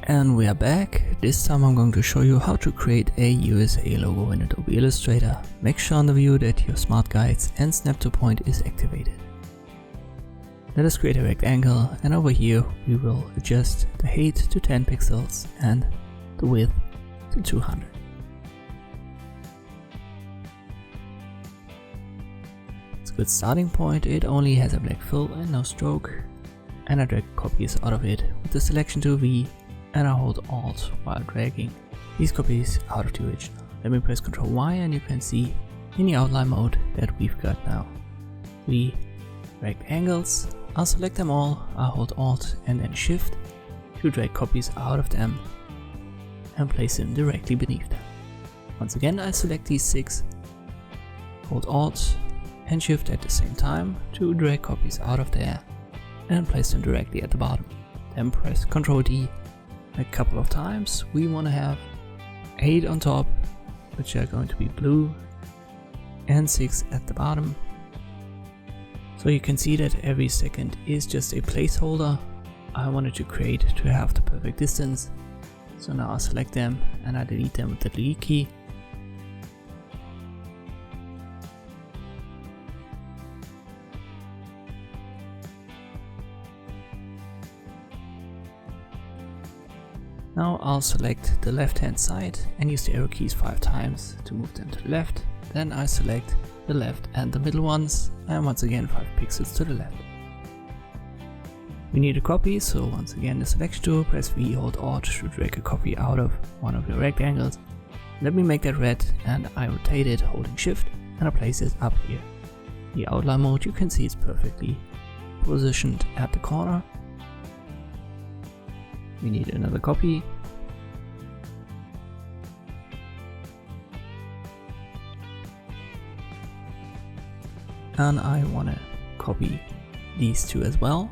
And we are back. This time I'm going to show you how to create a USA logo in Adobe Illustrator. Make sure on the view that your smart guides and snap to point is activated. Let us create a rectangle, and over here we will adjust the height to 10 pixels and the width to 200. It's a good starting point. It only has a black fill and no stroke, and I drag copies out of it with the selection tool V, and I hold Alt while dragging these copies out of the original. Let me press Ctrl Y and you can see in the outline mode that we've got now 3 rectangles. I'll select them all, I'll hold Alt and then Shift to drag copies out of them and place them directly beneath them. Once again I select these 6, hold Alt and Shift at the same time to drag copies out of there and place them directly at the bottom. Then press Ctrl D a couple of times. We want to have 8 on top, which are going to be blue, and 6 at the bottom. So you can see that every second is just a placeholder. I wanted to create to have the perfect distance. So now I select them and I delete them with the delete key. Now I'll select the left hand side and use the arrow keys 5 times to move them to the left. Then I select the left and the middle ones, and once again 5 pixels to the left. We need a copy, so once again the selection tool, press V, hold Alt to drag a copy out of one of your rectangles. Let me make that red and I rotate it holding Shift and I place it up here. In the outline mode you can see it's perfectly positioned at the corner. We need another copy. And I want to copy these 2 as well.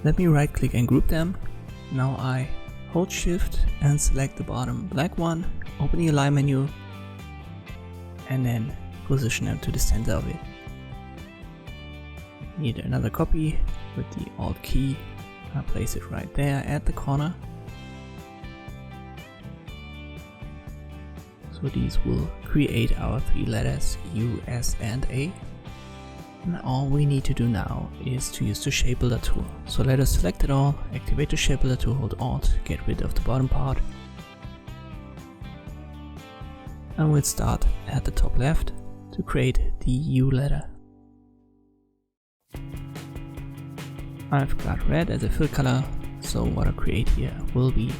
Let me right click and group them. Now I hold Shift and select the bottom black one, open the align menu and then position them to the center of it. Need another copy with the Alt key. I'll place it right there at the corner. So these will create our 3 letters U, S and A. And all we need to do now is to use the shape builder tool. So let us select it all, activate the shape builder tool, hold Alt, get rid of the bottom part. And we'll start at the top left to create the U letter. I've got red as a fill color, so what I create here will be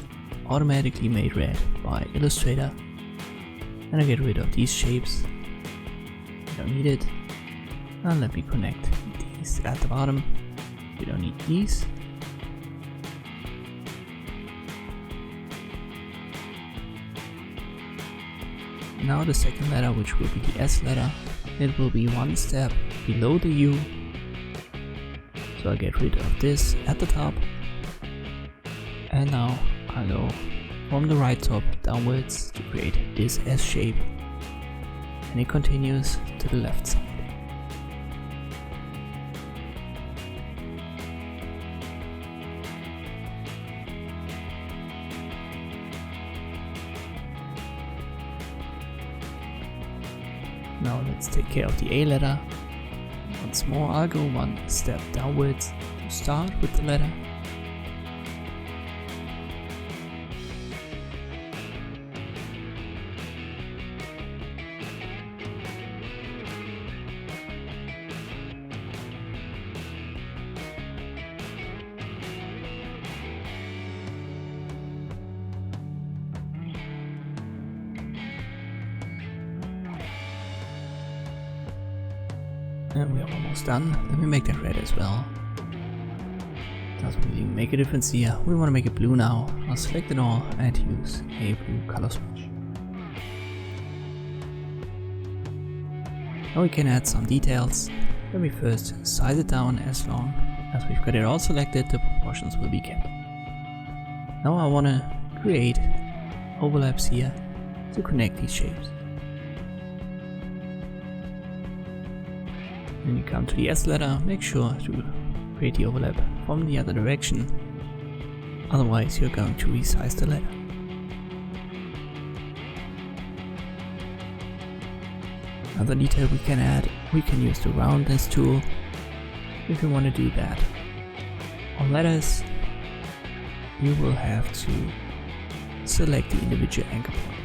automatically made red by Illustrator. And I get rid of these shapes, we don't need it. And let me connect these at the bottom, we don't need these. Now the second letter, which will be the S letter, it will be 1 step below the U. So I get rid of this at the top, and now I go from the right top downwards to create this S shape, and it continues to the left side. Now let's take care of the A letter. Once more, I'll go 1 step downwards to start with the letter. And we are almost done. Let me make that red as well. Doesn't really make a difference here. We want to make it blue now. I'll select it all and use a blue color switch. Now we can add some details. Let me first size it down. As long as we've got it all selected, the proportions will be kept. Now I want to create overlaps here to connect these shapes. When you come to the S letter, make sure to create the overlap from the other direction otherwise you're going to resize the letter. Another detail we can add, we can use the roundness tool if you want to do that. On letters, you will have to select the individual anchor points.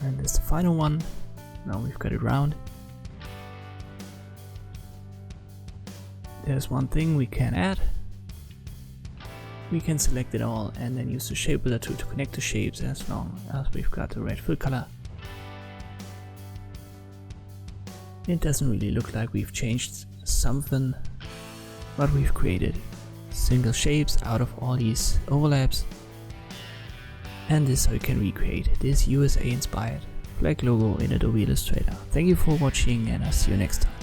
And this is the final one. Now we've got it round. There's one thing we can add. We can select it all and then use the shape wizard tool to connect the shapes as long as we've got the red fill color. It doesn't really look like we've changed something, but we've created single shapes out of all these overlaps. And this is how you can recreate this USA inspired flag logo in Adobe Illustrator. Thank you for watching and I'll see you next time.